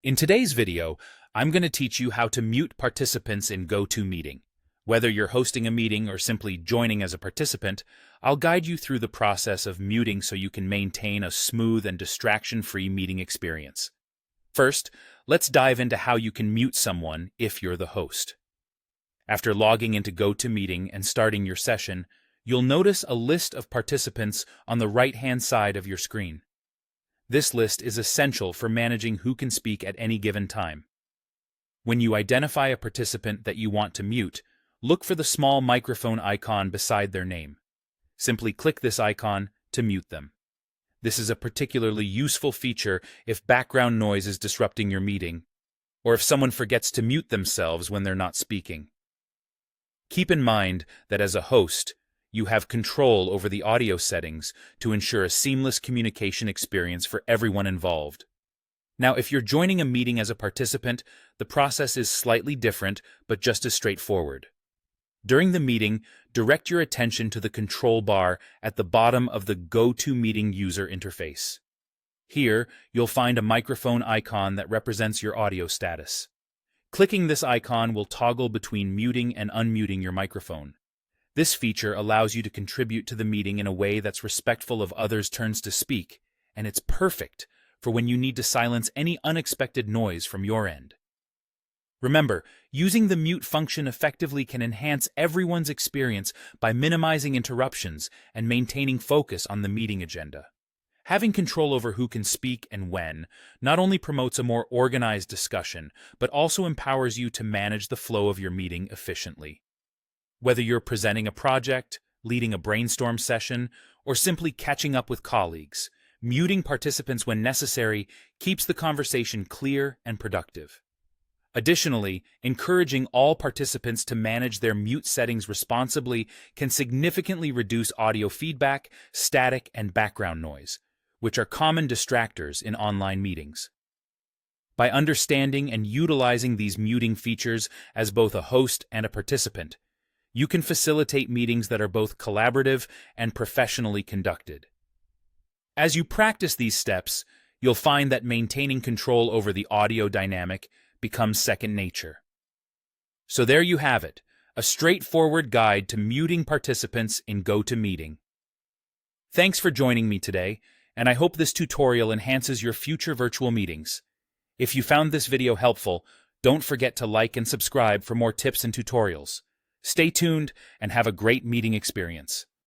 In today's video, I'm going to teach you how to mute participants in GoToMeeting. Whether you're hosting a meeting or simply joining as a participant, I'll guide you through the process of muting so you can maintain a smooth and distraction-free meeting experience. First, let's dive into how you can mute someone if you're the host. After logging into GoToMeeting and starting your session, you'll notice a list of participants on the right-hand side of your screen. This list is essential for managing who can speak at any given time. When you identify a participant that you want to mute, look for the small microphone icon beside their name. Simply click this icon to mute them. This is a particularly useful feature if background noise is disrupting your meeting, or if someone forgets to mute themselves when they're not speaking. Keep in mind that as a host, you have control over the audio settings to ensure a seamless communication experience for everyone involved. Now, if you're joining a meeting as a participant, the process is slightly different, but just as straightforward. During the meeting, direct your attention to the control bar at the bottom of the GoToMeeting user interface. Here, you'll find a microphone icon that represents your audio status. Clicking this icon will toggle between muting and unmuting your microphone. This feature allows you to contribute to the meeting in a way that's respectful of others' turns to speak, and it's perfect for when you need to silence any unexpected noise from your end. Remember, using the mute function effectively can enhance everyone's experience by minimizing interruptions and maintaining focus on the meeting agenda. Having control over who can speak and when not only promotes a more organized discussion, but also empowers you to manage the flow of your meeting efficiently. Whether you're presenting a project, leading a brainstorm session, or simply catching up with colleagues, muting participants when necessary keeps the conversation clear and productive. Additionally, encouraging all participants to manage their mute settings responsibly can significantly reduce audio feedback, static, and background noise, which are common distractors in online meetings. By understanding and utilizing these muting features as both a host and a participant, you can facilitate meetings that are both collaborative and professionally conducted. As you practice these steps, you'll find that maintaining control over the audio dynamic becomes second nature. So there you have it, a straightforward guide to muting participants in GoToMeeting. Thanks for joining me today, and I hope this tutorial enhances your future virtual meetings. If you found this video helpful, don't forget to like and subscribe for more tips and tutorials. Stay tuned and have a great meeting experience.